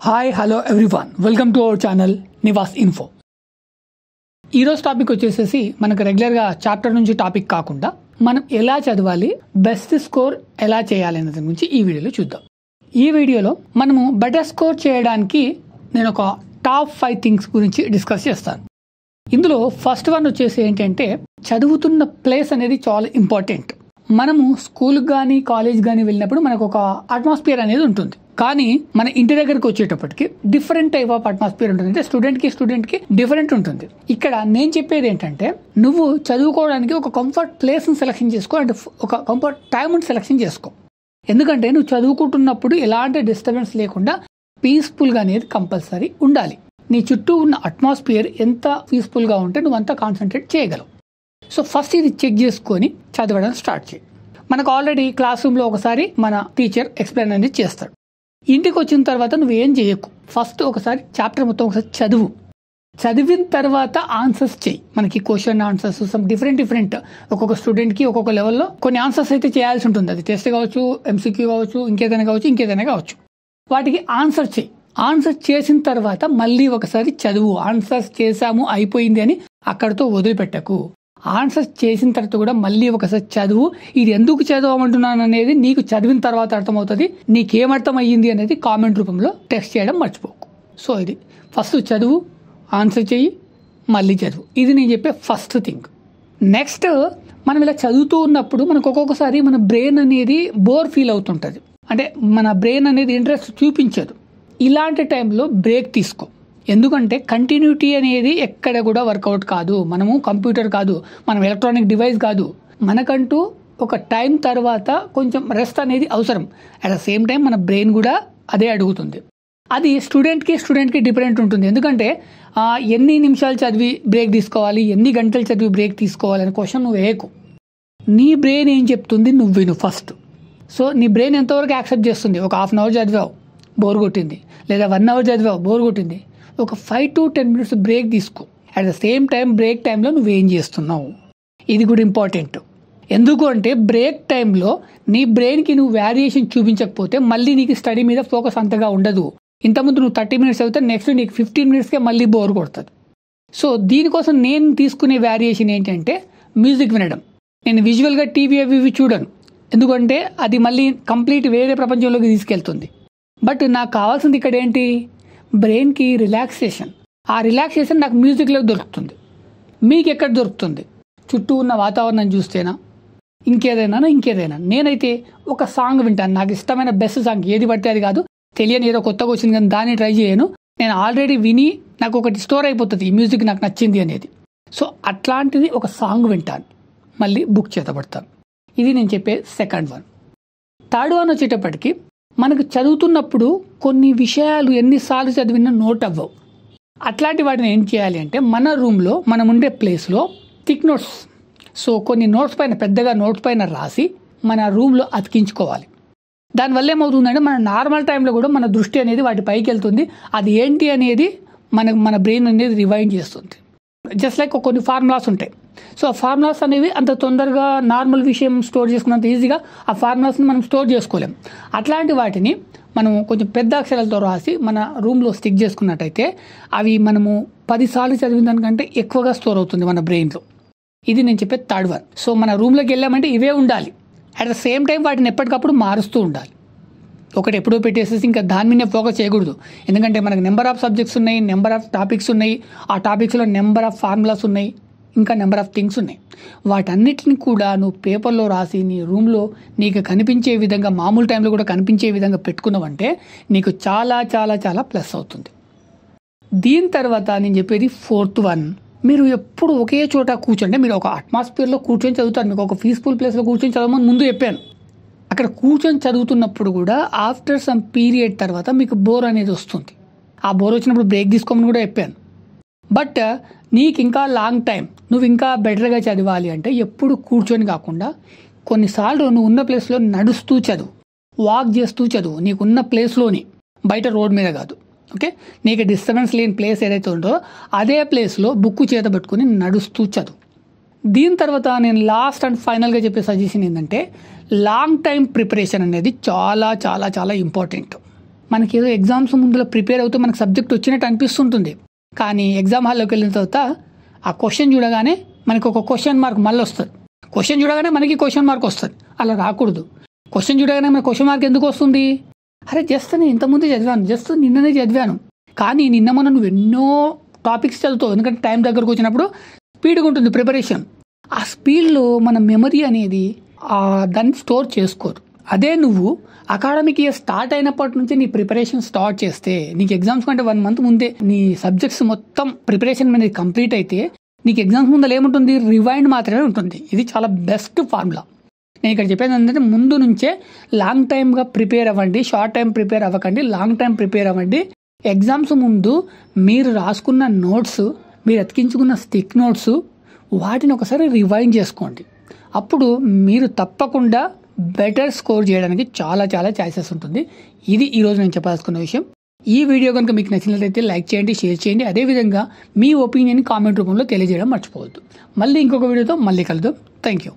Hi hello everyone, welcome to our channel Nivas info. ఈరోజు topic వచ్చేసేసి మనకు రెగ్యులర్గా చాప్టర్ నుంచి టాపిక్ కాకుండా మనం ఎలా చదవాలి, బెస్ట్ స్కోర్ ఎలా చేయాలి అనే దాని గురించి ఈ వీడియోలో చూద్దాం. ఈ వీడియోలో మనము బెటర్ స్కోర్ చేయడానికి నేను ఒక టాప్ 5 థింగ్స్ గురించి డిస్కస్ చేస్తాను. ఇందులో ఫస్ట్ వన్ వచ్చేసి ఏంటంటే చదువుతున్న ప్లేస్ అనేది చాలా ఇంపార్టెంట్. మనము స్కూల్కి కానీ కాలేజ్ కానీ వెళ్ళినప్పుడు మనకు ఒక అట్మాస్ఫియర్ అనేది ఉంటుంది. కానీ మన ఇంటి దగ్గరకు వచ్చేటప్పటికి డిఫరెంట్ టైప్ ఆఫ్ అట్మాస్ఫియర్ ఉంటుంది. అంటే స్టూడెంట్ కి డిఫరెంట్ ఉంటుంది. ఇక్కడ నేను చెప్పేది ఏంటంటే నువ్వు చదువుకోవడానికి ఒక కంఫర్ట్ ప్లేస్ ని సెలెక్షన్ చేసుకో, అంటే ఒక కంఫర్ట్ టైం సెలెక్షన్ చేసుకో. ఎందుకంటే నువ్వు చదువుకుంటున్నప్పుడు ఎలాంటి డిస్టర్బెన్స్ లేకుండా పీస్ఫుల్ గా అనేది కంపల్సరీ ఉండాలి. నీ చుట్టూ ఉన్న అట్మాస్ఫియర్ ఎంత పీస్ఫుల్ గా ఉంటే నువ్వు అంతా కాన్సన్ట్రేట్ చేయగలవు. సో ఫస్ట్ ఇది చెక్ చేసుకొని చదవడం స్టార్ట్ చేయి. మనకు ఆల్రెడీ క్లాస్ రూమ్లో ఒకసారి మన టీచర్ ఎక్స్ప్లెయిన్ అనేది చేస్తాడు. ఇంటికి వచ్చిన తర్వాత నువ్వేం చేయకు, ఫస్ట్ ఒకసారి చాప్టర్ మొత్తం ఒకసారి చదువు. చదివిన తర్వాత ఆన్సర్స్ చేయి. మనకి క్వశ్చన్ ఆన్సర్స్ సమ్ డిఫరెంట్ ఒక్కొక్క స్టూడెంట్కి ఒక్కొక్క లెవెల్లో కొన్ని ఆన్సర్స్ అయితే చేయాల్సి ఉంటుంది. అది టెస్ట్ కావచ్చు, ఎంసీక్యూ కావచ్చు, ఇంకేదైనా కావచ్చు. వాటికి ఆన్సర్ చేయి. ఆన్సర్ చేసిన తర్వాత మళ్ళీ ఒకసారి చదువు. ఆన్సర్స్ చేసాము అయిపోయింది అని అక్కడితో వదిలిపెట్టకు. ఆన్సర్స్ చేసిన తర్వాత కూడా మళ్ళీ ఒకసారి చదువు. ఇది ఎందుకు చదవమంటున్నాను అనేది నీకు చదివిన తర్వాత అర్థమవుతుంది. నీకేమర్థం అయ్యింది అనేది కామెంట్ రూపంలో టెక్స్ట్ చేయడం మర్చిపోకు. సో ఇది ఫస్ట్ చదువు, ఆన్సర్ చెయ్యి, మళ్ళీ చదువు. ఇది నేను చెప్పే ఫస్ట్ థింగ్. నెక్స్ట్, మనం ఇలా చదువుతూ ఉన్నప్పుడు మనకు ఒక్కొక్కసారి మన బ్రెయిన్ అనేది బోర్ ఫీల్ అవుతుంటుంది. అంటే మన బ్రెయిన్ అనేది ఇంట్రెస్ట్ చూపించదు. ఇలాంటి టైంలో బ్రేక్ తీసుకో. ఎందుకంటే కంటిన్యూటీ అనేది ఎక్కడ కూడా వర్కౌట్ కాదు. మనము కంప్యూటర్ కాదు, మనం ఎలక్ట్రానిక్ డివైస్ కాదు. మనకంటూ ఒక టైం తర్వాత కొంచెం రెస్ట్ అనేది అవసరం. అట్ ద సేమ్ టైం మన బ్రెయిన్ కూడా అదే అడుగుతుంది. అది స్టూడెంట్కి డిఫరెంట్ ఉంటుంది. ఎందుకంటే ఎన్ని నిమిషాలు చదివి బ్రేక్ తీసుకోవాలి, ఎన్ని గంటలు చదివి బ్రేక్ తీసుకోవాలి అనే క్వశ్చన్ నువ్వు వేయకు. నీ బ్రెయిన్ ఏం చెప్తుంది నువ్వు విను ఫస్ట్. సో నీ బ్రెయిన్ ఎంతవరకు యాక్సెప్ట్ చేస్తుంది? ఒక హాఫ్ అన్ అవర్ చదివావు, బోర్ కొట్టింది, లేదా 1 అవర్ చదివావు, బోర్ కొట్టింది, ఒక 5 to 10 minutes బ్రేక్ తీసుకో. At the same time break టైంలో నువ్వేం చేస్తున్నావు, ఇది కూడా ఇంపార్టెంట్. ఎందుకు అంటే బ్రేక్ టైంలో నీ బ్రెయిన్కి నువ్వు వేరియేషన్ చూపించకపోతే మళ్ళీ నీకు స్టడీ మీద ఫోకస్ అంతగా ఉండదు. ఇంతకుముందు నువ్వు 30 minutes అవుతే నెక్స్ట్ నీకు 15 minutesకే మళ్ళీ బోర్ కొడుతుంది. సో దీనికోసం నేను తీసుకునే వేరియేషన్ ఏంటంటే మ్యూజిక్ వినడం. నేను విజువల్గా టీవీ అవి చూడను, ఎందుకంటే అది మళ్ళీ కంప్లీట్ వేరే ప్రపంచంలోకి తీసుకెళ్తుంది. బట్ నాకు కావాల్సింది ఇక్కడ ఏంటి, బ్రెయిన్కి రిలాక్సేషన్. ఆ రిలాక్సేషన్ నాకు మ్యూజిక్లో దొరుకుతుంది. మీకు ఎక్కడ దొరుకుతుంది? చుట్టూ ఉన్న వాతావరణం చూస్తేనా, ఇంకేదైనా. నేనైతే ఒక సాంగ్ వింటాను. నాకు ఇష్టమైన బెస్ట్ సాంగ్ ఏది పడితే అది కాదు, తెలియని ఏదో కొత్తగా వచ్చింది కానీ దాన్ని ట్రై చేయను. నేను ఆల్రెడీ విని నాకు ఒకటి స్టోర్ అయిపోతుంది ఈ మ్యూజిక్ నాకు నచ్చింది అనేది. సో అట్లాంటిది ఒక సాంగ్ వింటాను, మళ్ళీ బుక్ చేతపడతాను. ఇది నేను చెప్పే సెకండ్ వన్. థర్డ్ వన్ వచ్చేటప్పటికి మనకు చదువుతున్నప్పుడు కొన్ని విషయాలు ఎన్నిసార్లు చదివినా నోట్ అవ్వవు. అట్లాంటి వాటిని ఏం చేయాలి అంటే మన రూమ్లో మనం ఉండే ప్లేస్లో థిక్ నోట్స్, సో కొన్ని నోట్స్ పైన పెద్దగా నోట్స్ పైన రాసి మన రూమ్లో అతికించుకోవాలి. దానివల్ల ఏమవుతుందంటే మన నార్మల్ టైంలో కూడా మన దృష్టి అనేది వాటి పైకి వెళ్తుంది. అది ఏంటి అనేది మన బ్రెయిన్ అనేది రివైండ్ చేస్తుంది. జస్ట్ లైక్ కొన్ని ఫార్ములాస్ ఉంటాయి. సో ఆ ఫార్ములాస్ అనేవి అంత తొందరగా నార్మల్ విషయం స్టోర్ చేసుకున్నంత ఈజీగా ఆ ఫార్ములాస్ని మనం స్టోర్ చేసుకోలేం. అట్లాంటి వాటిని మనం కొంచెం పెద్ద అక్షరాలతో రాసి మన రూమ్లో స్టిక్ చేసుకున్నట్టయితే అవి మనము 10 సార్లు చదివిన దానికంటే ఎక్కువగా స్టోర్ అవుతుంది మన బ్రెయిన్లో. ఇది నేను చెప్పే థర్డ్ వన్. సో మన రూమ్లోకి వెళ్ళామంటే ఇవే ఉండాలి. అట్ ద సేమ్ టైం వాటిని ఎప్పటికప్పుడు మారుస్తూ ఉండాలి. ఒకటి ఎప్పుడో పెట్టేసేసి ఇంకా దాని మీదే ఫోకస్ చేయకూడదు. ఎందుకంటే మనకు నెంబర్ ఆఫ్ సబ్జెక్ట్స్ ఉన్నాయి, నెంబర్ ఆఫ్ టాపిక్స్ ఉన్నాయి, ఆ టాపిక్స్లో నెంబర్ ఆఫ్ ఫార్ములాస్ ఉన్నాయి, ఇంకా నెంబర్ ఆఫ్ థింగ్స్ ఉన్నాయి. వాటన్నిటిని కూడా నువ్వు పేపర్లో రాసి నీ రూమ్లో నీకు కనిపించే విధంగా, మామూలు టైంలో కూడా కనిపించే విధంగా పెట్టుకున్నావంటే నీకు చాలా చాలా చాలా ప్లస్ అవుతుంది. దీని తర్వాత నేను చెప్పేది ఫోర్త్ వన్. మీరు ఎప్పుడు ఒకే చోట కూర్చోండి. మీరు ఒక అట్మాస్ఫియర్లో కూర్చొని చదువుతారు. మీకు ఒక పీస్ఫుల్ ప్లేస్లో కూర్చొని చదవమని ముందు చెప్పాను. అక్కడ కూర్చొని చదువుతున్నప్పుడు కూడా ఆఫ్టర్ సమ్ పీరియడ్ తర్వాత మీకు బోర్ అనేది వస్తుంది. ఆ బోర్ వచ్చినప్పుడు బ్రేక్ తీసుకోమని కూడా చెప్పాను. బట్ నీకు ఇంకా లాంగ్ టైం నువ్వు ఇంకా బెటర్గా చదవాలి అంటే ఎప్పుడు కూర్చొని కాకుండా కొన్నిసార్లు నువ్వు ఉన్న ప్లేస్లో నడుస్తూ చదువు, వాక్ చేస్తూ చదువు. నీకున్న ప్లేస్లోని, బయట రోడ్ మీద కాదు. ఓకే, నీకు డిస్టర్బెన్స్ లేని ప్లేస్ ఏదైతే ఉందో అదే ప్లేస్లో బుక్ చేత పెట్టుకుని నడుస్తూ చదువు. దీని తర్వాత నేను లాస్ట్ అండ్ ఫైనల్గా చెప్పే సజెషన్ ఏంటంటే లాంగ్ టైం ప్రిపరేషన్ అనేది చాలా చాలా చాలా ఇంపార్టెంట్. మనకి ఏదో ఎగ్జామ్స్ ముందులో ప్రిపేర్ అవుతూ మనకు సబ్జెక్ట్ వచ్చినట్టు అనిపిస్తుంటుంది. కానీ ఎగ్జామ్ హాల్లోకి వెళ్ళిన తర్వాత ఆ క్వశ్చన్ చూడగానే మనకు ఒక క్వశ్చన్ మార్క్ మళ్ళీ వస్తుంది. క్వశ్చన్ చూడగానే మనకి క్వశ్చన్ మార్క్ వస్తుంది. అలా రాకూడదు. క్వశ్చన్ చూడగానే మనకి క్వశ్చన్ మార్క్ ఎందుకు వస్తుంది? అరే జస్ట్ నేను ఇంతకుముందే చదివాను, జస్ట్ నిన్ననే చదివాను. కానీ నిన్న మనం నువ్వు ఎన్నో టాపిక్స్ చదువుతావు. ఎందుకంటే టైం దగ్గరకు వచ్చినప్పుడు స్పీడ్గా ఉంటుంది ప్రిపరేషన్. ఆ స్పీడ్లో మన మెమరీ అనేది దాన్ని స్టోర్ చేసుకోరు. అదే నువ్వు అకాడమిక్ ఇయర్ స్టార్ట్ అయినప్పటి నుంచి నీ ప్రిపరేషన్ స్టార్ట్ చేస్తే, నీకు ఎగ్జామ్స్ కంటే 1 month ముందే నీ సబ్జెక్ట్స్ మొత్తం ప్రిపరేషన్ అనేది కంప్లీట్ అయితే నీకు ఎగ్జామ్స్ ముందు ఏముంటుంది? రివైండ్ మాత్రమే ఉంటుంది. ఇది చాలా బెస్ట్ ఫార్ములా. నేను ఇక్కడ చెప్పేది ఏంటంటే ముందు నుంచే లాంగ్ టైమ్గా ప్రిపేర్ అవ్వండి. షార్ట్ టైం ప్రిపేర్ అవ్వకండి, లాంగ్ టైం ప్రిపేర్ అవ్వండి. ఎగ్జామ్స్ ముందు మీరు రాసుకున్న నోట్స్, మీరు అతికించుకున్న స్టిక్ నోట్స్, వాటిని ఒకసారి రివైండ్ చేసుకోండి. అప్పుడు మీరు తప్పకుండా బెటర్ స్కోర్ చేయడానికి చాలా చాలా ఛాన్సెస్ ఉంటుంది. ఇది ఈరోజు నేను చెప్పాల్సుకున్న విషయం. ఈ వీడియో కనుక మీకు నచ్చినట్లయితే లైక్ చేయండి, షేర్ చేయండి. అదేవిధంగా మీ ఒపీనియన్ కామెంట్ రూపంలో తెలియజేయడం మర్చిపోవద్దు. మళ్ళీ ఇంకొక వీడియోతో మళ్ళీ కలుద్దాం. Thank you.